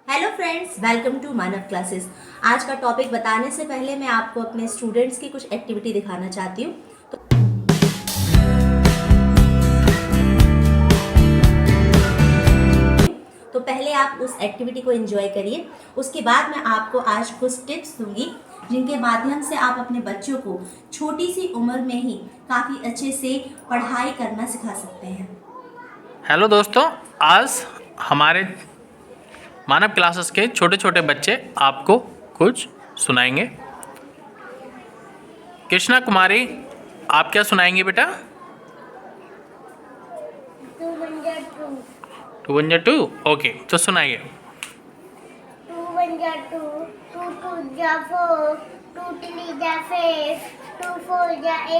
Hello friends, welcome to Manav classes. आज का topic बताने से पहले मैं आपको अपने स्टूडेंट्स की कुछ एक्टिविटी दिखाना चाहती हूँ। तो पहले आप उस एक्टिविटी को एंजॉय करिए। उसके बाद मैं आपको आज कुछ टिप्स दूंगी जिनके माध्यम से आप अपने बच्चों को छोटी सी उम्र में ही काफ़ी अच्छे से पढ़ाई करना सिखा सकते हैं। हेलो दोस्तों, आज हमारे मानव क्लासेस के छोटे छोटे बच्चे आपको कुछ सुनाएंगे। कृष्णा कुमारी, आप क्या सुनाएंगे बेटा? 2 ओके, तो सुनाइए। 2 1 2, 2 2 4, 2 3 5, 2 4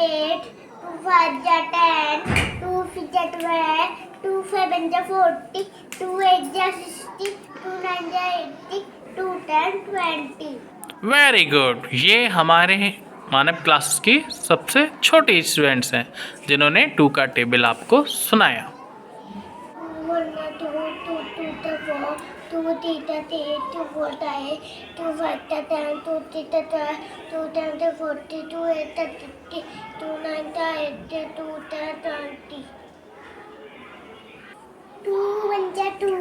8, 2 5 10, 2 6 12, 2 7 40, 2 8 60, 2 9 80, 2 10 20। Very good. ये हमारे मानव क्लासेस की सबसे छोटे स्टूडेंट्स हैं जिन्होंने 2 का टेबल आपको सुनाया। 2 3 8, 2 4 8, 2 5 10, 2 6 12, 2 10 40, 2 8 50, 2 9 80, 2 10 20. 2 1 2,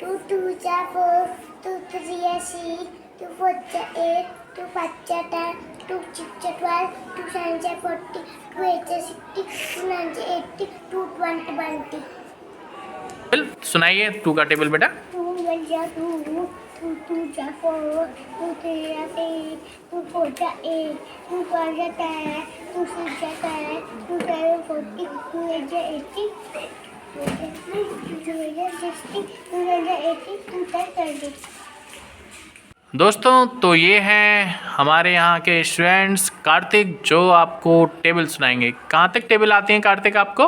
2 2 4, 2 3 6, 2 4 8, 2 5 10, 2 6 12, 2 7 40, 2 8 60, 2 9 80, 2 20. सुनाइए 2 का टेबल बेटा। 2 1 2, 2 2 4, 2 3 8, 2 4 8, 2 5 10, 2 6 10, 2 7 40, 2 8 80, 2 60, 2 80, 2 10 20. दोस्तों, तो ये हैं हमारे यहाँ के स्टूडेंट्स कार्तिक जो आपको टेबल सुनाएंगे। कहाँ तक टेबल आती हैं कार्तिक आपको?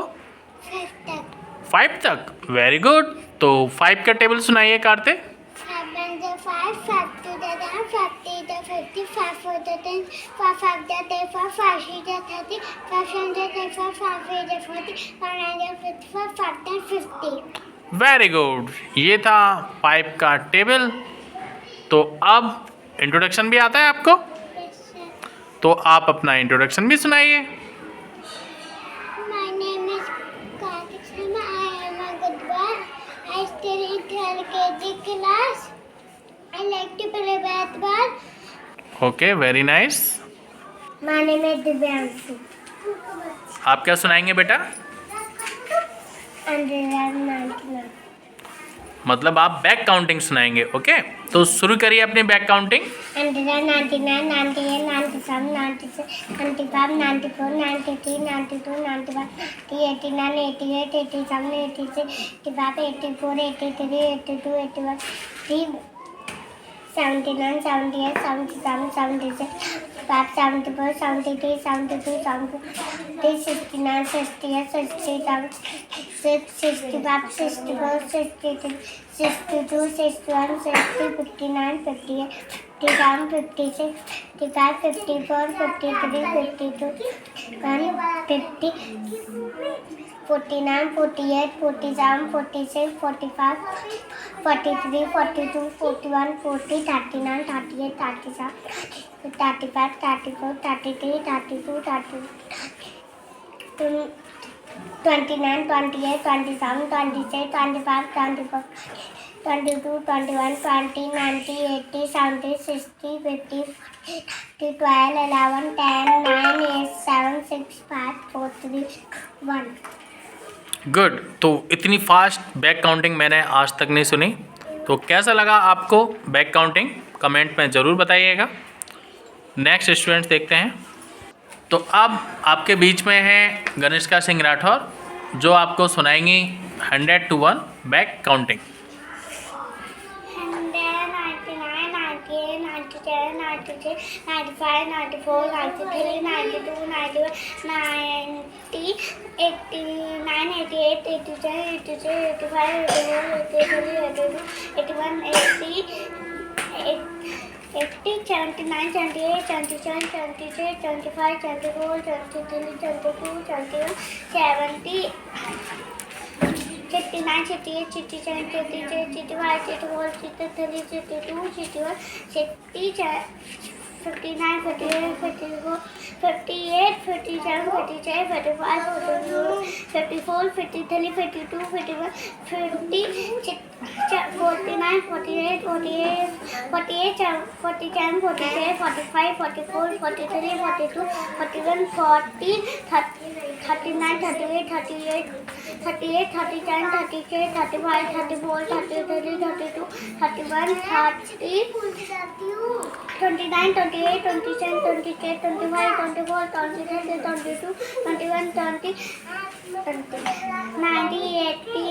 5 तक। Very good. तो 5 का टेबल सुनाइए कार्तिक। 5 1 5, 5 2 10, 5 3 50, 5 4 10, 5 5 10, 5 6 30, 5 7 10, 5 8 40, 5 9 55, 5 10 50. Very good. ये था 5 का टेबल। तो अब इंट्रोडक्शन भी आता है आपको, तो आप अपना इंट्रोडक्शन भी सुनाइए। My name is Karthik Sharma. I am a good boy. I study in 3rd KG class. I like to play basketball. Okay, very nice. My name is Divyanshu. आप क्या सुनाएंगे बेटा? 199. मतलब आप बैक काउंटिंग सुनाएंगे। Okay, तो शुरू करिए अपनी बैक काउंटिंग। 199, 98, 97, 96, 95, 94, 93, 92, 91, 89, 88, 87, 86, 85, 84, 83, 82, 81, 79, 78, 77, 76, 75, 74, 73, 72, 73, 69, 68, 67, 65, 64, 63, 62, 61, 60, 59, 58, 57, 56, 55, 54, 53, 52, 50, 49, 48, 47, 46, 45, 43, 42, 41, 40, 39, 38, 37, 35, 34, 33, 32, 33, 29, 28, 27, 26, 25, 24, 22, 21, 20, 90, 80, 70, 60, 50, 12, 11, 10, 9, 8, 7, 6, 5, 4, 3, 1. गुड। तो इतनी फास्ट बैक काउंटिंग मैंने आज तक नहीं सुनी। तो कैसा लगा आपको बैक काउंटिंग? कमेंट में ज़रूर बताइएगा। नेक्स्ट स्टूडेंट्स देखते हैं। तो अब आपके बीच में है गनिष्का सिंह राठौर जो आपको सुनाएंगी 100 to 1 back counting. 199, 98, 97, 96, 95, 94, 93, 92, 91, 90, 89, 88, 87, 86, 85, 84, 83, 81, 80, 79, 78, 77, 76, 75, 74, 73, 72, 71, 70, 59, 68, 67, 68, 65, 64, 63, 62, 61, 67, 59, 58, 54, 58, 57, 56, 55, 54, 53, 52, 51, 50, 49, 48, 48, 47, 47, 45, 44, 43, 42, 41, 40, 39, 38, 38, 38, 39, 36, 35, 34, 33, 32, 31, 30, 29, 28, 27, 28, 25, 24, 26, 22, 21, 20, 90, 80,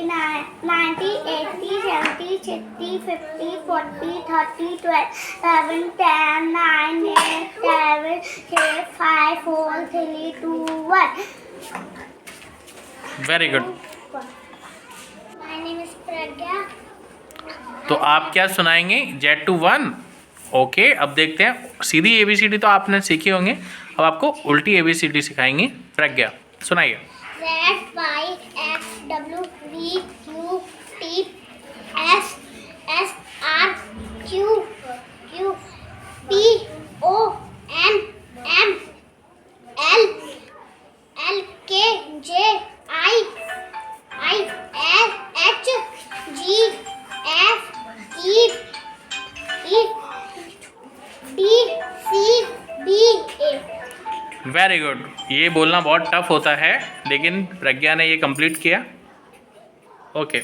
90, 80, 70, 60, 50, 40, 30, 12, 11, 10, 9, 8, 7, 6, 5, 4, 3, 2, 1. Very good. My name is Pragya. तो आप क्या सुनाएंगे? Z to 1। ओके, अब देखते हैं। सीधी ABCD तो आपने सीखे होंगे, अब आपको उल्टी ABCD सिखाएंगे प्रज्ञा। सुनाइए। Z, Y, X, W, V, Q, T, S, R, Q, P, O, N, M, L, K, J, I, L, H, G, F, E, D, C, B, A. Very good. ये बोलना बहुत टफ होता है, लेकिन प्रज्ञा ने ये कंप्लीट किया। Okay.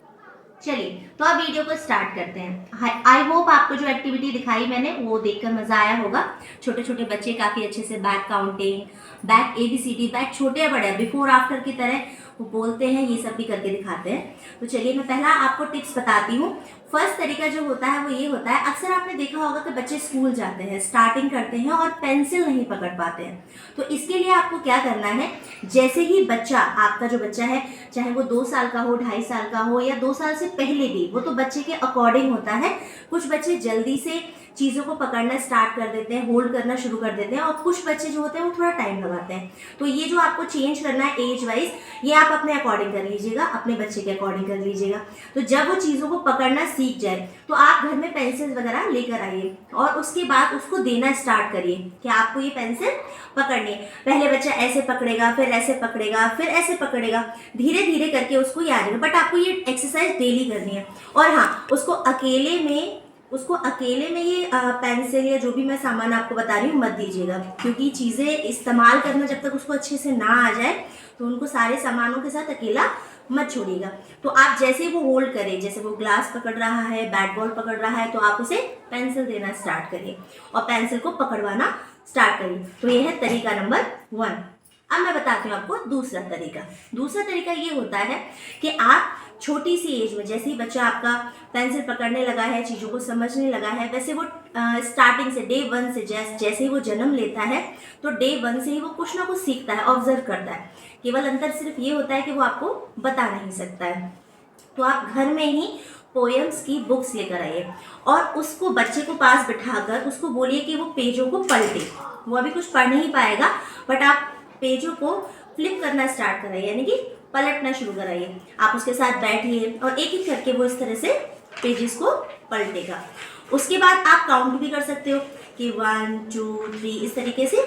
चलिए, तो अब वीडियो को स्टार्ट करते हैं। आई होप आपको जो एक्टिविटी दिखाई मैंने वो देखकर मजा आया होगा। छोटे छोटे बच्चे काफ़ी अच्छे से back counting, back ABCD, back छोटे या बड़े बिफोर आफ्टर की तरह वो बोलते हैं, ये सब भी करके दिखाते हैं। तो चलिए मैं पहला आपको टिप्स बताती हूँ। फर्स्ट तरीका जो होता है वो ये होता है, अक्सर आपने देखा होगा कि बच्चे स्कूल जाते हैं, स्टार्टिंग करते हैं और पेंसिल नहीं पकड़ पाते हैं। तो इसके लिए आपको क्या करना है, जैसे ही बच्चा, आपका जो बच्चा है, चाहे वो 2 साल का हो, 2.5 साल का हो या 2 साल से पहले भी, वो तो बच्चे के अकॉर्डिंग होता है। कुछ बच्चे जल्दी से चीज़ों को पकड़ना स्टार्ट कर देते हैं, होल्ड करना शुरू कर देते हैं, और कुछ बच्चे जो होते हैं वो थोड़ा टाइम लगाते हैं। तो ये जो आपको चेंज करना है एज वाइज, ये आप अपने अकॉर्डिंग कर लीजिएगा, अपने बच्चे के अकॉर्डिंग कर लीजिएगा। तो जब वो चीज़ों को पकड़ना सीख जाए तो आप घर में पेंसिल वगैरह लेकर आइए और उसके बाद उसको देना स्टार्ट करिए कि आपको ये पेंसिल पकड़नी है। पहले बच्चा ऐसे पकड़ेगा, फिर ऐसे पकड़ेगा, फिर ऐसे पकड़ेगा, धीरे धीरे करके उसको याद आएगा। बट आपको ये एक्सरसाइज डेली करनी है। और हाँ, उसको अकेले में ये पेंसिल या जो भी मैं सामान आपको बता रही हूँ मत दीजिएगा, क्योंकि चीज़ें इस्तेमाल करना जब तक उसको अच्छे से ना आ जाए तो उनको सारे सामानों के साथ अकेला मत छोड़िएगा। तो आप जैसे वो होल्ड करें, जैसे वो ग्लास पकड़ रहा है, बैट बॉल पकड़ रहा है, तो आप उसे पेंसिल देना स्टार्ट करिए और पेंसिल को पकड़वाना स्टार्ट करिए। तो ये है तरीका नंबर 1। अब मैं बताती हूँ आपको दूसरा तरीका। दूसरा तरीका ये होता है कि आप छोटी सी एज में, जैसे ही बच्चा आपका पेंसिल पकड़ने लगा है, चीज़ों को समझने लगा है, वैसे वो स्टार्टिंग से डे 1 से जैसे ही वो जन्म लेता है तो डे 1 से ही वो कुछ ना कुछ सीखता है, ऑब्जर्व करता है। केवल अंतर सिर्फ ये होता है कि वो आपको बता नहीं सकता है। तो आप घर में ही पोएम्स की बुक्स लेकर आइए और उसको बच्चे को पास बिठाकर उसको बोलिए कि वो पेजों को पलटे। वो अभी कुछ पढ़ नहीं पाएगा, बट आप पेजों को फ्लिप करना स्टार्ट कराइए, यानी कि पलटना शुरू कराइए। आप उसके साथ बैठिए और एक एक करके वो इस तरह से पेजेस को पलटेगा। उसके बाद आप काउंट भी कर सकते हो कि 1 2 3, इस तरीके से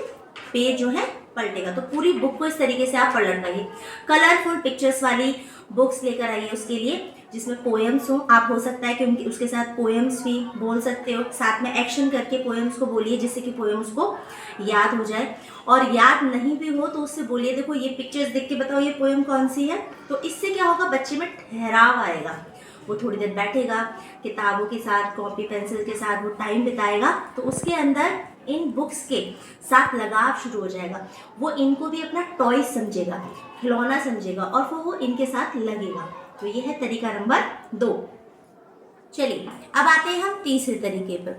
पेज जो है पलटेगा। तो पूरी बुक को इस तरीके से आप पलट लाइए। कलरफुल पिक्चर्स वाली बुक्स लेकर आइए उसके लिए, जिसमें पोएम्स हो। आप हो सकता है कि उनके उसके साथ पोएम्स भी बोल सकते हो, साथ में एक्शन करके पोएम्स को बोलिए, जिससे कि पोएम्स को याद हो जाए। और याद नहीं भी हो तो उससे बोलिए, देखो ये पिक्चर्स देख के बताओ ये पोएम कौन सी है। तो इससे क्या होगा, बच्चे में ठहराव आएगा, वो थोड़ी देर बैठेगा किताबों के साथ, कॉपी पेंसिल के साथ वो टाइम बिताएगा, तो उसके अंदर इन बुक्स के साथ लगाव शुरू हो जाएगा। वो इनको भी अपना टॉय समझेगा, खिलौना समझेगा और फिर वो इनके साथ लगेगा। तो ये है तरीका नंबर 2। चलिए अब आते हैं हम तीसरे तरीके पर।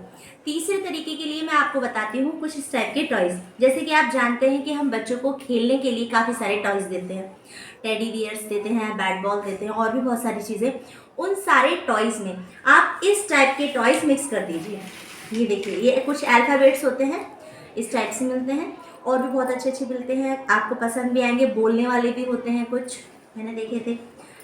तीसरे तरीके के लिए मैं आपको बताती हूँ कुछ इस टाइप के टॉयज़। जैसे कि आप जानते हैं कि हम बच्चों को खेलने के लिए काफ़ी सारे टॉयज़ देते हैं, टेडी बियर्स देते हैं, बैट बॉल देते हैं और भी बहुत सारी चीज़ें। उन सारे टॉयज़ में आप इस टाइप के टॉयज़ मिक्स कर दीजिए। ये देखिए, ये कुछ अल्फ़ाबेट्स होते हैं, इस टाइप से मिलते हैं और भी बहुत अच्छे अच्छे मिलते हैं, आपको पसंद भी आएंगे। बोलने वाले भी होते हैं कुछ, मैंने देखे थे।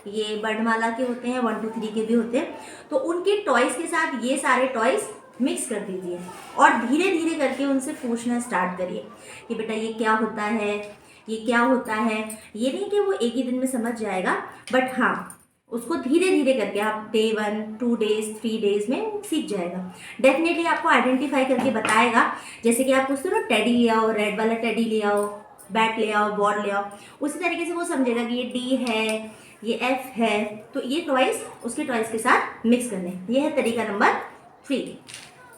ये वर्णमाला के होते हैं, 1 2 3 के भी होते हैं। तो उनके टॉयज़ के साथ ये सारे टॉयज़ मिक्स कर दीजिए और धीरे धीरे करके उनसे पूछना स्टार्ट करिए कि बेटा ये क्या होता है, ये क्या होता है। ये नहीं कि वो एक ही दिन में समझ जाएगा, बट हाँ उसको धीरे धीरे करके आप डे 1 2 डेज 3 डेज में सीख जाएगा। डेफिनेटली आपको आइडेंटिफाई करके बताएगा। जैसे कि आप पूछते हो ना टेडी ले आओ, रेड वाला टेडी ले आओ, बैट ले आओ, बॉल ले आओ, उसी तरीके से वो समझेगा कि ये डी है, ये एफ है, तो ये टॉयज़ उसके टॉयज़ के साथ मिक्स करने। ये है तरीका नंबर 3।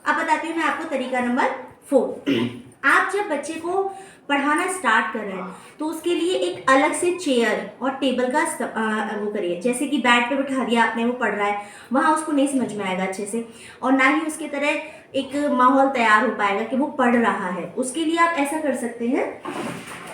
अब बताती हूँ मैं आपको तरीका नंबर 4। आप जब बच्चे को पढ़ाना स्टार्ट कर रहे हैं तो उसके लिए एक अलग से चेयर और टेबल का वो करिए। जैसे कि बेड पे बिठा दिया आपने, वो पढ़ रहा है, वहाँ उसको नहीं समझ में आएगा अच्छे से, और ना ही उसके तरह एक माहौल तैयार हो पाएगा कि वो पढ़ रहा है। उसके लिए आप ऐसा कर सकते हैं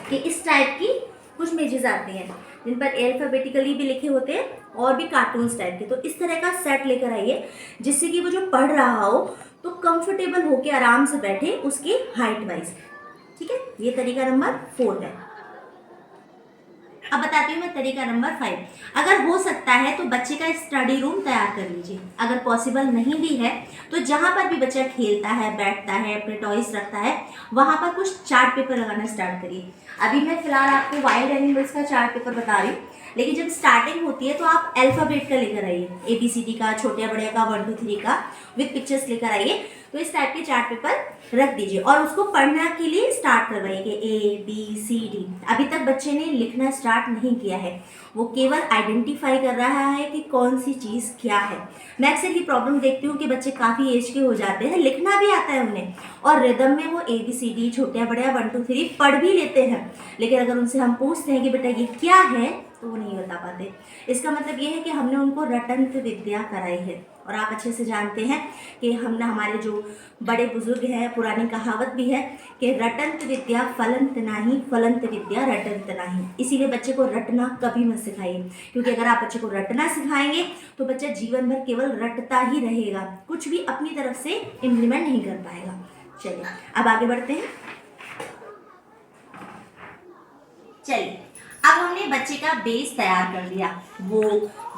कि इस टाइप की कुछ मेजेस आती हैं जिन पर अल्फ़ाबेटिकली भी लिखे होते हैं और भी कार्टून्स टाइप के। तो इस तरह का सेट लेकर आइए जिससे कि वो जो पढ़ रहा हो तो कंफर्टेबल होकर आराम से बैठे उसकी हाइट वाइज। ठीक है, ये तरीका नंबर 4 है। अब बताती हूँ मैं तरीका नंबर 5। अगर हो सकता है तो बच्चे का स्टडी रूम तैयार कर लीजिए। अगर पॉसिबल नहीं भी है तो जहाँ पर भी बच्चा खेलता है, बैठता है, अपने टॉयज रखता है, वहाँ पर कुछ चार्ट पेपर लगाना स्टार्ट करिए। अभी मैं फिलहाल आपको वाइल्ड एनिमल्स का चार्ट पेपर बता रही हूँ, लेकिन जब स्टार्टिंग होती है तो आप अल्फ़ाबेट का लेकर आइए, ABCD का, छोटे बड़े का, 1 2 3 का विद पिक्चर्स लेकर आइए। तो इस टाइप के चार्ट पेपर रख दीजिए और उसको पढ़ने के लिए स्टार्ट करवाइए कि ABCD। अभी तक बच्चे ने लिखना स्टार्ट नहीं किया है, वो केवल आइडेंटिफाई कर रहा है कि कौन सी चीज़ क्या है। मैं अक्सर ये प्रॉब्लम देखती हूँ कि बच्चे काफ़ी एज के हो जाते हैं, लिखना भी आता है उन्हें और रिदम में वो ABCD, छोटे बड़े, 1 2 3 पढ़ भी लेते हैं, लेकिन अगर उनसे हम पूछते हैं कि बेटा ये क्या है तो वो नहीं बता पाते। इसका मतलब ये है कि हमने उनको रटंत विद्या कराई है। और आप अच्छे से जानते हैं कि हमने, हमारे जो बड़े बुजुर्ग हैं, पुरानी कहावत भी है कि रटंत विद्या फलंत नाही, फलंत विद्या रटंत नाही। इसीलिए बच्चे को रटना कभी मत सिखाइए, क्योंकि अगर आप बच्चे को रटना सिखाएंगे तो बच्चा जीवन भर केवल रटता ही रहेगा, कुछ भी अपनी तरफ से इम्प्लीमेंट नहीं कर पाएगा। चलिए अब आगे बढ़ते हैं। चलिए अब हमने बच्चे का बेस तैयार कर लिया। वो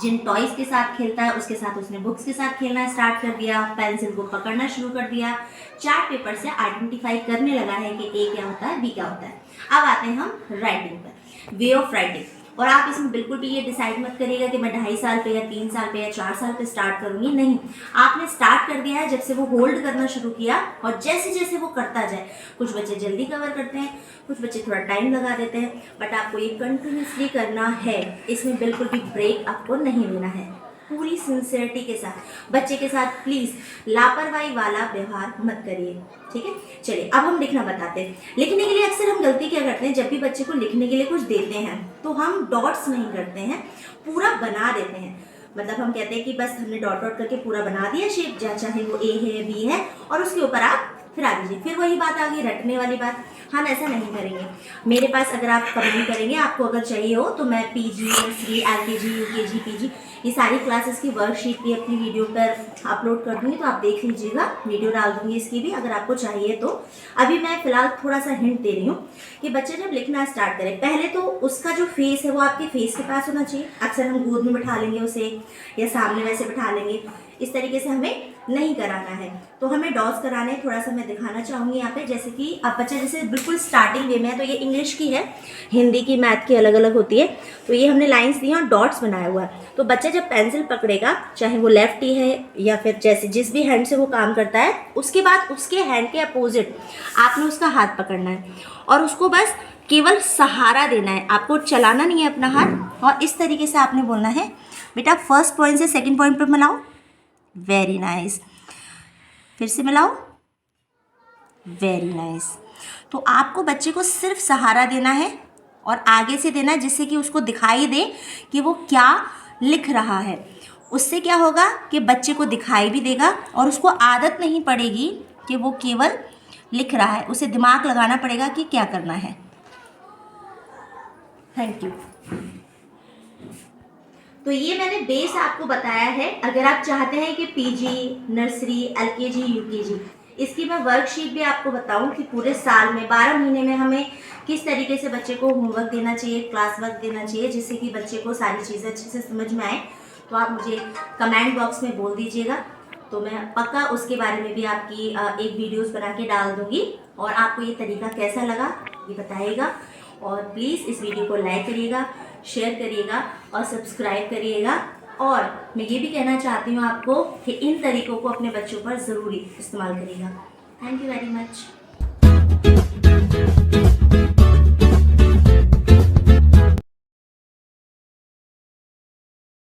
जिन टॉयज के साथ खेलता है उसके साथ उसने बुक्स के साथ खेलना स्टार्ट कर दिया, पेंसिल को पकड़ना शुरू कर दिया, चार्ट पेपर से आइडेंटिफाई करने लगा है कि ए क्या होता है, बी क्या होता है। अब आते हैं हम राइटिंग पर, वे ऑफ राइटिंग। और आप इसमें बिल्कुल भी ये डिसाइड मत करिएगा कि मैं 2.5 साल पे या 3 साल पे या 4 साल पे स्टार्ट करूँगी। नहीं, आपने स्टार्ट कर दिया है जब से वो होल्ड करना शुरू किया, और जैसे जैसे वो करता जाए, कुछ बच्चे जल्दी कवर करते हैं, कुछ बच्चे थोड़ा टाइम लगा देते हैं, बट आपको ये कंटिन्यूसली करना है। इसमें बिल्कुल भी ब्रेक आपको नहीं लेना है, पूरी सिंसियरिटी के साथ बच्चे के साथ प्लीज़ लापरवाही वाला व्यवहार मत करिए। ठीक है, चलिए अब हम लिखना बताते हैं। लिखने के लिए अक्सर हम गलती क्या करते हैं, जब भी बच्चे को लिखने के लिए कुछ देते हैं तो हम डॉट्स नहीं करते हैं, पूरा बना देते हैं। मतलब हम कहते हैं कि बस हमने डॉट डॉट करके पूरा बना दिया शेप, चाहे वो ए है, बी है, और उसके ऊपर आप फिर आ दीजिए। फिर वही बात आ गई रटने वाली बात। हम ऐसा नहीं करेंगे। मेरे पास अगर आप कमेंट करेंगे, आपको अगर चाहिए हो तो मैं PG, nursery, LKG, UKG, PG ये सारी क्लासेस की वर्कशीट भी अपनी वीडियो पर अपलोड कर दूँगी, तो आप देख लीजिएगा, वीडियो डाल दूँगी इसकी भी अगर आपको चाहिए तो। अभी मैं फ़िलहाल थोड़ा सा हिंट दे रही हूँ कि बच्चे जब लिखना स्टार्ट करें, पहले तो उसका जो फेस है वो आपके फेस के पास होना चाहिए। अक्सर हम गोद में बिठा लेंगे उसे या सामने वैसे बिठा लेंगे, इस तरीके से हमें नहीं कराना है। तो हमें डॉट्स कराने हैं, थोड़ा सा मैं दिखाना चाहूँगी यहाँ पे। जैसे कि अब बच्चा जैसे बिल्कुल स्टार्टिंग वे में है, तो ये इंग्लिश की है, हिंदी की, मैथ की अलग अलग होती है। तो ये हमने लाइंस दी हैं और डॉट्स बनाया हुआ है। तो बच्चा जब पेंसिल पकड़ेगा, चाहे वो लेफ्टी है या फिर जैसे जिस भी हैंड से वो काम करता है, उसके बाद उसके हैंड के अपोजिट आपने उसका हाथ पकड़ना है और उसको बस केवल सहारा देना है, आपको चलाना नहीं है अपना हाथ। और इस तरीके से आपने बोलना है, बेटा फर्स्ट पॉइंट से सेकंड पॉइंट पे मिलाओ, वेरी नाइस, फिर से मिलाओ, वेरी नाइस। तो आपको बच्चे को सिर्फ सहारा देना है और आगे से देना है, जिससे कि उसको दिखाई दे कि वो क्या लिख रहा है। उससे क्या होगा कि बच्चे को दिखाई भी देगा और उसको आदत नहीं पड़ेगी कि वो केवल लिख रहा है, उसे दिमाग लगाना पड़ेगा कि क्या करना है। Thank you. तो ये मैंने बेस आपको बताया है। अगर आप चाहते हैं कि PG, नर्सरी, LKG, UKG इसकी मैं वर्कशीट भी आपको बताऊं कि पूरे साल में 12 महीने में हमें किस तरीके से बच्चे को होमवर्क देना चाहिए, क्लास वर्क देना चाहिए, जिससे कि बच्चे को सारी चीज़ें अच्छे से समझ में आए। तो आप मुझे कमेंट बॉक्स में बोल दीजिएगा, तो मैं पक्का उसके बारे में भी आपकी एक वीडियोस बना के डाल दूँगी। और आपको ये तरीका कैसा लगा ये बताइएगा, और प्लीज़ इस वीडियो को लाइक करिएगा, शेयर करिएगा और सब्सक्राइब करिएगा। और मैं ये भी कहना चाहती हूँ आपको कि इन तरीक़ों को अपने बच्चों पर ज़रूरी इस्तेमाल करिएगा। Thank you very much.